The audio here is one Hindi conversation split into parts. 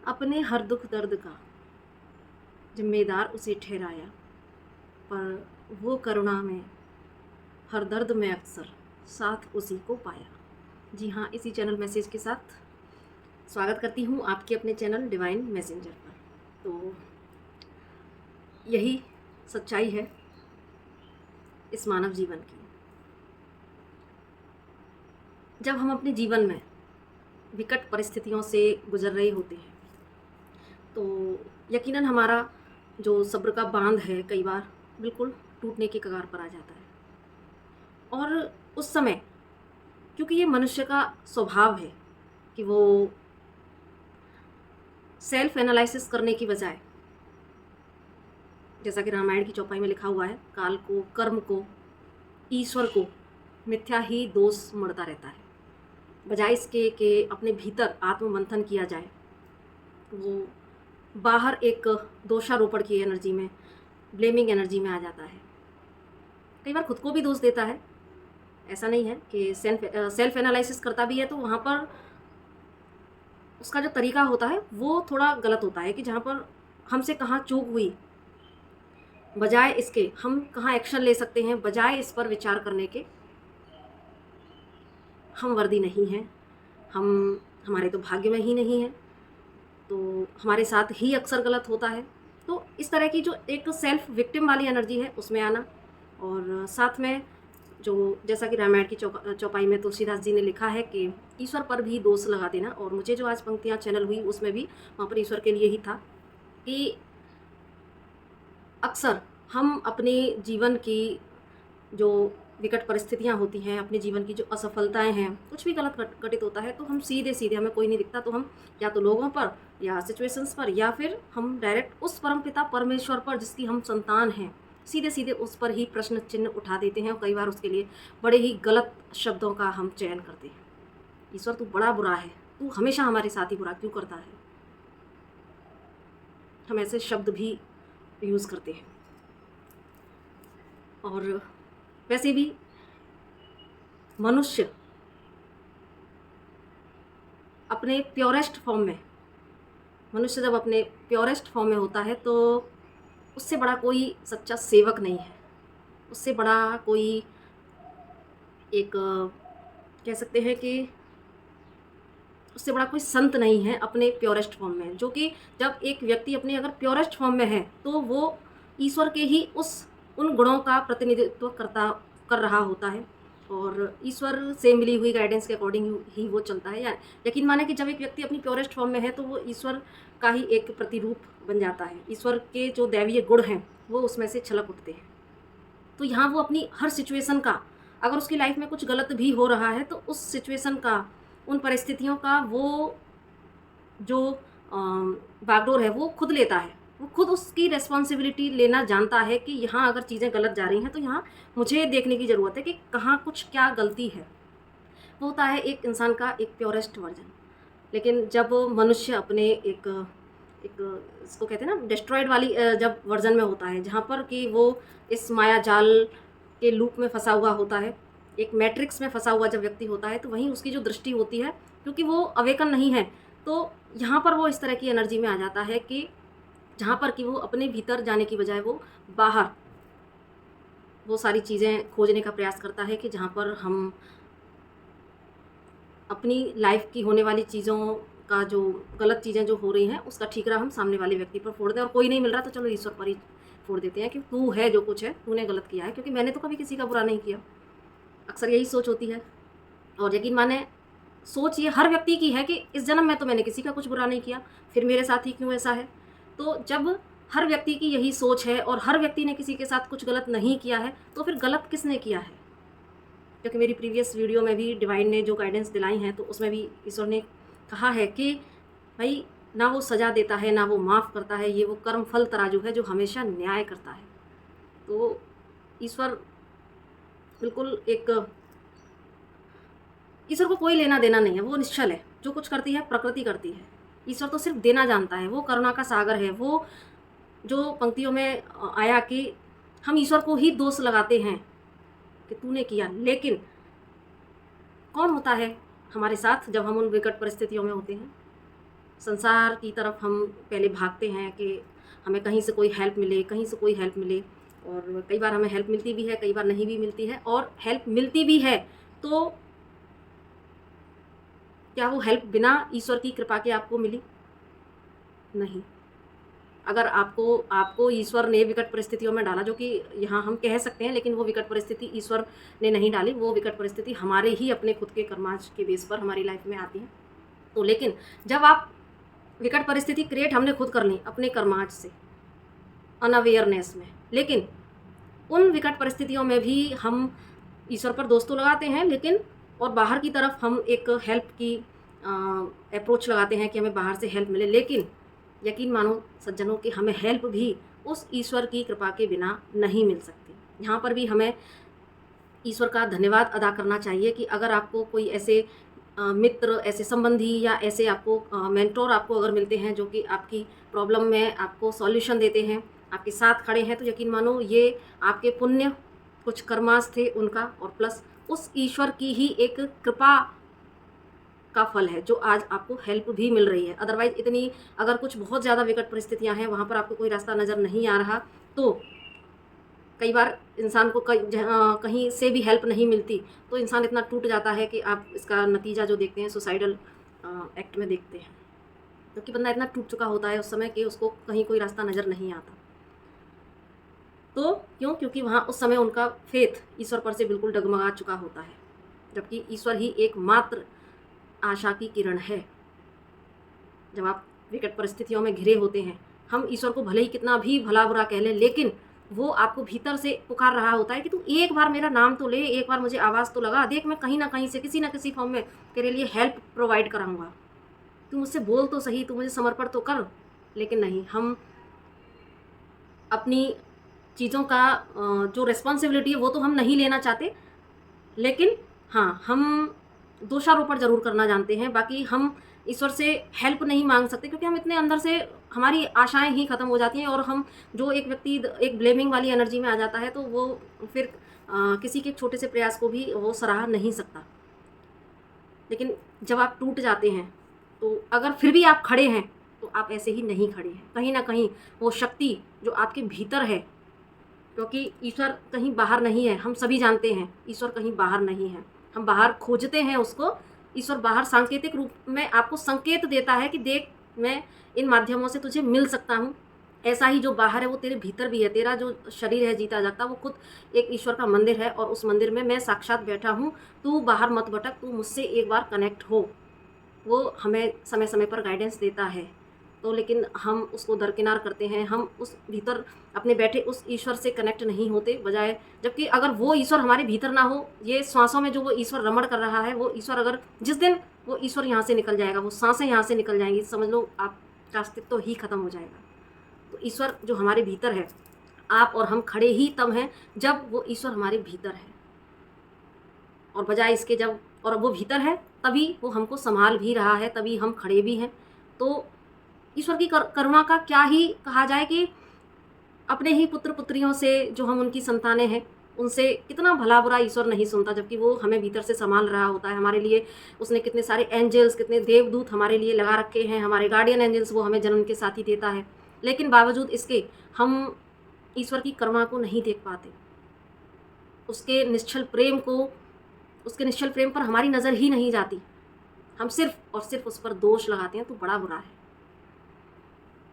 अपने हर दुख दर्द का जिम्मेदार उसे ठहराया, पर वो करुणा में हर दर्द में अक्सर साथ उसी को पाया। जी हाँ, इसी चैनल मैसेज के साथ स्वागत करती हूँ आपके अपने चैनल डिवाइन मैसेंजर पर। तो यही सच्चाई है इस मानव जीवन की। जब हम अपने जीवन में विकट परिस्थितियों से गुजर रहे होते हैं तो यकीनन हमारा जो सब्र का बांध है कई बार बिल्कुल टूटने के कगार पर आ जाता है। और उस समय क्योंकि ये मनुष्य का स्वभाव है कि वो सेल्फ एनालिसिस करने की बजाय, जैसा कि रामायण की चौपाई में लिखा हुआ है, काल को, कर्म को, ईश्वर को मिथ्या ही दोष मढ़ता रहता है। बजाय इसके कि अपने भीतर आत्ममंथन किया जाए, वो बाहर एक दोषारोपण की एनर्जी में, ब्लेमिंग एनर्जी में आ जाता है। कई बार खुद को भी दोष देता है। ऐसा नहीं है कि सेल्फ एनालिसिस करता भी है तो वहाँ पर उसका जो तरीका होता है वो थोड़ा गलत होता है कि जहाँ पर हमसे कहाँ चूक हुई, बजाय इसके हम कहाँ एक्शन ले सकते हैं, बजाय इस पर विचार करने के हम वर्दी नहीं हैं, हमारे तो भाग्य में ही नहीं है, तो हमारे साथ ही अक्सर गलत होता है। तो इस तरह की जो एक सेल्फ विक्टिम वाली एनर्जी है उसमें आना, और साथ में जो जैसा कि रामायण की चौपाई में तुलसीदास जी ने लिखा है कि ईश्वर पर भी दोष लगा देना। और मुझे जो आज पंक्तियाँ चैनल हुई उसमें भी वहाँ पर ईश्वर के लिए ही था कि अक्सर हम अपने जीवन की जो विकट परिस्थितियाँ होती हैं, अपने जीवन की जो असफलताएं हैं, कुछ भी गलत घटित होता है तो हम सीधे सीधे, हमें कोई नहीं दिखता तो हम या तो लोगों पर या सिचुएशंस पर या फिर हम डायरेक्ट उस परमपिता परमेश्वर पर जिसकी हम संतान हैं, सीधे सीधे उस पर ही प्रश्न चिन्ह उठा देते हैं। और कई बार उसके लिए बड़े ही गलत शब्दों का हम चयन करते हैं। ईश्वर तू बड़ा बुरा है, तू हमेशा हमारे साथ ही बुरा क्यों करता है। हम ऐसे शब्द भी यूज़ करते हैं। और वैसे भी मनुष्य अपने प्योरेस्ट फॉर्म में, मनुष्य जब अपने प्योरेस्ट फॉर्म में होता है तो उससे बड़ा कोई सच्चा सेवक नहीं है, उससे बड़ा कोई एक कह सकते हैं कि उससे बड़ा कोई संत नहीं है अपने प्योरेस्ट फॉर्म में। जो कि जब एक व्यक्ति अपने अगर प्योरेस्ट फॉर्म में है तो वो ईश्वर के ही उन गुणों का प्रतिनिधित्व कर रहा होता है और ईश्वर से मिली हुई गाइडेंस के अकॉर्डिंग ही वो चलता है। या यकीन माने कि जब एक व्यक्ति अपनी प्योरेस्ट फॉर्म में है तो वो ईश्वर का ही एक प्रतिरूप बन जाता है। ईश्वर के जो दैवीय गुण हैं वो उसमें से छलक उठते हैं। तो यहाँ वो अपनी हर सिचुएशन का, अगर उसकी लाइफ में कुछ गलत भी हो रहा है तो उस सिचुएशन का, उन परिस्थितियों का वो जो बागडोर है वो खुद लेता है। वो खुद उसकी रिस्पॉन्सिबिलिटी लेना जानता है कि यहाँ अगर चीज़ें गलत जा रही हैं तो यहाँ मुझे देखने की ज़रूरत है कि कहाँ कुछ क्या गलती है। वो होता है एक इंसान का एक प्योरेस्ट वर्जन। लेकिन जब मनुष्य अपने एक इसको कहते हैं ना डिस्ट्रॉयड वाली जब वर्जन में होता है, जहाँ पर कि वो इस माया जाल के लूप में फंसा हुआ होता है, एक मैट्रिक्स में फंसा हुआ जब व्यक्ति होता है, तो वहीं उसकी जो दृष्टि होती है, क्योंकि वो अवेकन नहीं है, तो यहाँ पर वो इस तरह की एनर्जी में आ जाता है कि जहाँ पर कि वो अपने भीतर जाने की बजाय वो बाहर वो सारी चीज़ें खोजने का प्रयास करता है कि जहाँ पर हम अपनी लाइफ की होने वाली चीज़ों का, जो गलत चीज़ें जो हो रही हैं उसका ठीकरा हम सामने वाले व्यक्ति पर फोड़ दें। और कोई नहीं मिल रहा तो चलो ईश्वर पर ही फोड़ देते हैं कि तू है जो कुछ है, तूने गलत किया है, क्योंकि मैंने तो कभी किसी का बुरा नहीं किया। अक्सर यही सोच होती है। और यकीन माने सोच ये हर व्यक्ति की है कि इस जन्म में तो मैंने किसी का कुछ बुरा नहीं किया, फिर मेरे साथ ही क्यों ऐसा है। तो जब हर व्यक्ति की यही सोच है और हर व्यक्ति ने किसी के साथ कुछ गलत नहीं किया है तो फिर गलत किसने किया है। क्योंकि मेरी प्रीवियस वीडियो में भी डिवाइन ने जो गाइडेंस दिलाई हैं तो उसमें भी ईश्वर ने कहा है कि भाई ना वो सज़ा देता है ना वो माफ़ करता है, ये वो कर्म फल तराजू है जो हमेशा न्याय करता है। तो ईश्वर बिल्कुल ईश्वर को कोई लेना देना नहीं है, वो निश्चल है। जो कुछ करती है प्रकृति करती है, ईश्वर तो सिर्फ देना जानता है। वो करुणा का सागर है। वो जो पंक्तियों में आया कि हम ईश्वर को ही दोष लगाते हैं कि तूने किया, लेकिन कौन होता है हमारे साथ जब हम उन विकट परिस्थितियों में होते हैं। संसार की तरफ हम पहले भागते हैं कि हमें कहीं से कोई हेल्प मिले, कहीं से कोई हेल्प मिले, और कई बार हमें हेल्प मिलती भी है, कई बार नहीं भी मिलती है। और हेल्प मिलती भी है तो क्या वो हेल्प बिना ईश्वर की कृपा के आपको मिली? नहीं। अगर आपको आपको ईश्वर ने विकट परिस्थितियों में डाला, जो कि यहाँ हम कह सकते हैं, लेकिन वो विकट परिस्थिति ईश्वर ने नहीं डाली, वो विकट परिस्थिति हमारे ही अपने खुद के कर्मांश के बेस पर हमारी लाइफ में आती है। तो लेकिन जब आप विकट परिस्थिति क्रिएट हमने खुद कर ली अपने कर्मांश से, अनअवेयरनेस में, लेकिन उन विकट परिस्थितियों में भी हम ईश्वर पर दोष तो लगाते हैं, लेकिन और बाहर की तरफ हम एक हेल्प की अप्रोच लगाते हैं कि हमें बाहर से हेल्प मिले, लेकिन यकीन मानो सज्जनों कि हमें हेल्प भी उस ईश्वर की कृपा के बिना नहीं मिल सकती। यहाँ पर भी हमें ईश्वर का धन्यवाद अदा करना चाहिए कि अगर आपको कोई ऐसे मित्र, ऐसे संबंधी या ऐसे आपको मेंटोर आपको अगर मिलते हैं जो कि आपकी प्रॉब्लम में आपको सॉल्यूशन देते हैं, आपके साथ खड़े हैं, तो यकीन मानो ये आपके पुण्य कुछ कर्मास थे उनका, और प्लस उस ईश्वर की ही एक कृपा का फल है जो आज आपको हेल्प भी मिल रही है। अदरवाइज इतनी अगर कुछ बहुत ज़्यादा विकट परिस्थितियां हैं, वहाँ पर आपको कोई रास्ता नज़र नहीं आ रहा, तो कई बार इंसान को कहीं से भी हेल्प नहीं मिलती, तो इंसान इतना टूट जाता है कि आप इसका नतीजा जो देखते हैं सुसाइडल एक्ट में देखते हैं, क्योंकि बंदा इतना टूट चुका होता है उस समय कि उसको कहीं कोई रास्ता नज़र नहीं आता। तो क्यों? क्योंकि वहाँ उस समय उनका फेथ ईश्वर पर से बिल्कुल डगमगा चुका होता है, जबकि ईश्वर ही एकमात्र आशा की किरण है। जब आप विकट परिस्थितियों में घिरे होते हैं, हम ईश्वर को भले ही कितना भी भला बुरा कह लें, लेकिन वो आपको भीतर से पुकार रहा होता है कि तू एक बार मेरा नाम तो ले, एक बार मुझे आवाज़ तो लगा, देख मैं कहीं ना कहीं से किसी ना किसी फॉर्म में तेरे लिए हेल्प प्रोवाइड कराऊंगा, तू मुझसे बोल तो सही, तू मुझे समर्पण तो कर। लेकिन नहीं, हम अपनी चीज़ों का जो रिस्पॉन्सिबिलिटी है वो तो हम नहीं लेना चाहते, लेकिन हाँ, हम दोषारोपण ज़रूर करना जानते हैं। बाकी हम ईश्वर से हेल्प नहीं मांग सकते, क्योंकि हम इतने अंदर से हमारी आशाएं ही ख़त्म हो जाती हैं, और हम जो एक व्यक्ति एक ब्लेमिंग वाली एनर्जी में आ जाता है, तो वो फिर किसी के छोटे से प्रयास को भी वो सराह नहीं सकता। लेकिन जब आप टूट जाते हैं, तो अगर फिर भी आप खड़े हैं, तो आप ऐसे ही नहीं खड़े हैं। कहीं ना कहीं वो शक्ति जो आपके भीतर है, क्योंकि ईश्वर कहीं बाहर नहीं है, हम सभी जानते हैं ईश्वर कहीं बाहर नहीं है, हम बाहर खोजते हैं उसको। ईश्वर बाहर सांकेतिक रूप में आपको संकेत देता है कि देख, मैं इन माध्यमों से तुझे मिल सकता हूँ। ऐसा ही जो बाहर है वो तेरे भीतर भी है। तेरा जो शरीर है जीता जागता, वो खुद एक ईश्वर का मंदिर है, और उस मंदिर में मैं साक्षात बैठा हूँ। तू बाहर मत भटक, तू मुझसे एक बार कनेक्ट हो। वो हमें समय समय पर गाइडेंस देता है, तो लेकिन हम उसको दरकिनार करते हैं। हम उस भीतर अपने बैठे उस ईश्वर से कनेक्ट नहीं होते, बजाय जबकि अगर वो ईश्वर हमारे भीतर ना हो, ये श्वासों में जो वो ईश्वर रमण कर रहा है, वो ईश्वर अगर जिस दिन वो ईश्वर यहाँ से निकल जाएगा, वो सांसें यहाँ से निकल जाएंगी, समझ लो आपका अस्तित्व ही खत्म हो जाएगा। तो ईश्वर जो हमारे भीतर है, आप और हम खड़े ही तब हैं जब वो ईश्वर हमारे भीतर है, और बजाय इसके जब और वो भीतर है तभी वो हमको संभाल भी रहा है, तभी हम खड़े भी हैं। तो ईश्वर की करुणा का क्या ही कहा जाए कि अपने ही पुत्र पुत्रियों से जो हम उनकी संतानें हैं, उनसे कितना भला बुरा ईश्वर नहीं सुनता, जबकि वो हमें भीतर से संभाल रहा होता है। हमारे लिए उसने कितने सारे एंजल्स, कितने देवदूत हमारे लिए लगा रखे हैं, हमारे गार्डियन एंजल्स, वो हमें जन्म के साथ ही देता है। लेकिन बावजूद इसके हम ईश्वर की करुणा को नहीं देख पाते, उसके निश्चल प्रेम को, उसके निश्चल प्रेम पर हमारी नज़र ही नहीं जाती। हम सिर्फ और सिर्फ उस पर दोष लगाते हैं, तो बड़ा बुरा है,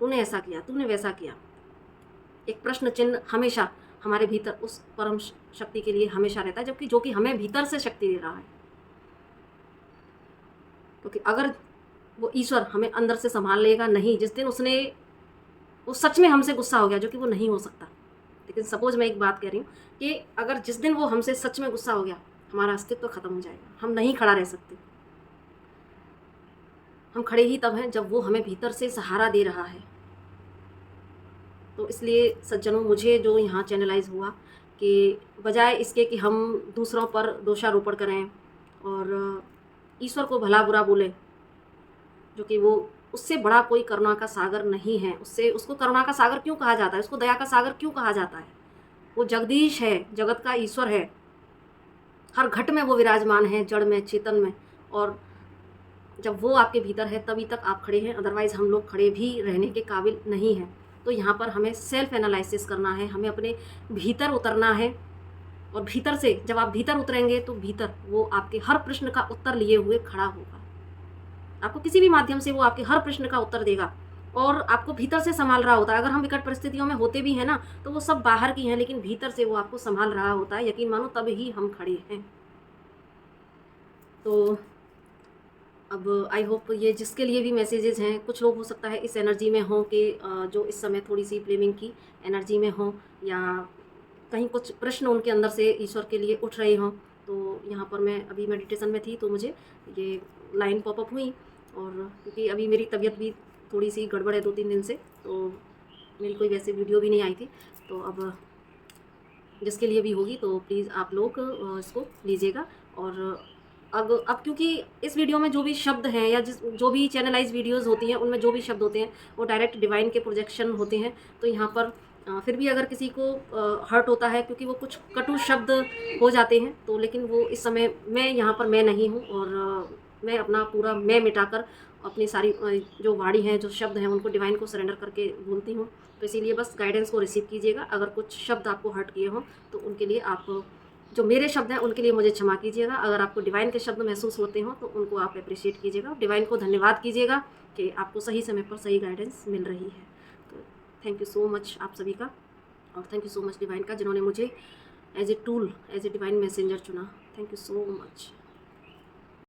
तूने ऐसा किया, तूने वैसा किया। एक प्रश्न चिन्ह हमेशा हमारे भीतर उस परम शक्ति के लिए हमेशा रहता है, जबकि जो कि हमें भीतर से शक्ति दे रहा है। क्योंकि अगर वो ईश्वर हमें अंदर से संभाल लेगा नहीं, जिस दिन उसने वो सच में हमसे गुस्सा हो गया, जो कि वो नहीं हो सकता, लेकिन सपोज मैं एक बात कह रही हूँ कि अगर जिस दिन वो हमसे सच में गुस्सा हो गया, हमारा अस्तित्व खत्म हो जाएगा, हम नहीं खड़ा रह सकते। हम खड़े ही तब हैं जब वो हमें भीतर से सहारा दे रहा है। तो इसलिए सज्जनों, मुझे जो यहाँ चैनलाइज हुआ कि बजाय इसके कि हम दूसरों पर दोषारोपण करें और ईश्वर को भला बुरा बोलें, जो कि वो उससे बड़ा कोई करुणा का सागर नहीं है। उसको करुणा का सागर क्यों कहा जाता है, उसको दया का सागर क्यों कहा जाता है? वो जगदीश है, जगत का ईश्वर है, हर घट में वो विराजमान है, जड़ में, चेतन में। और जब वो आपके भीतर है तभी तक आप खड़े हैं, अदरवाइज़ हम लोग खड़े भी रहने के काबिल नहीं हैं। तो यहाँ पर हमें सेल्फ एनालिसिस करना है, हमें अपने भीतर उतरना है, और भीतर से जब आप भीतर उतरेंगे तो भीतर वो आपके हर प्रश्न का उत्तर लिए हुए खड़ा होगा। आपको किसी भी माध्यम से वो आपके हर प्रश्न का उत्तर देगा और आपको भीतर से संभाल रहा होता है। अगर हम विकट परिस्थितियों में होते भी हैं ना, तो वो सब बाहर की हैं, लेकिन भीतर से वो आपको संभाल रहा होता है। यकीन मानो तब ही हम खड़े हैं। तो अब आई होप ये जिसके लिए भी मैसेजेस हैं, कुछ लोग हो सकता है इस एनर्जी में हों कि जो इस समय थोड़ी सी ब्लेमिंग की एनर्जी में हों, या कहीं कुछ प्रश्न उनके अंदर से ईश्वर के लिए उठ रहे हों। तो यहाँ पर मैं अभी मेडिटेशन में थी तो मुझे ये लाइन पॉपअप हुई, और क्योंकि अभी मेरी तबीयत भी थोड़ी सी गड़बड़ है 2-3 दिन से, तो मेरी कोई वैसे वीडियो भी नहीं आई थी। तो अब जिसके लिए भी होगी तो प्लीज़ आप लोग इसको लीजिएगा। और अब क्योंकि इस वीडियो में जो भी शब्द हैं या जो भी चैनलाइज वीडियोस होती हैं उनमें जो भी शब्द होते हैं वो डायरेक्ट डिवाइन के प्रोजेक्शन होते हैं। तो यहाँ पर फिर भी अगर किसी को हर्ट होता है क्योंकि वो कुछ कटु शब्द हो जाते हैं, तो लेकिन वो इस समय मैं यहाँ पर मैं नहीं हूँ, और मैं अपना पूरा मैं मिटाकर अपनी सारी जो वाणी हैं, जो शब्द हैं, उनको डिवाइन को सरेंडर करके बोलती हूँ। तो इसीलिए बस गाइडेंस को रिसीव कीजिएगा। अगर कुछ शब्द आपको हर्ट किए हों तो उनके लिए आप, जो मेरे शब्द हैं उनके लिए मुझे क्षमा कीजिएगा। अगर आपको डिवाइन के शब्द महसूस होते हों तो उनको आप अप्रिशिएट कीजिएगा, डिवाइन को धन्यवाद कीजिएगा कि आपको सही समय पर सही गाइडेंस मिल रही है। तो थैंक यू सो मच आप सभी का, और thank you so much divine का, जिन्होंने मुझे as a tool, as a divine messenger चुना। Thank you so much.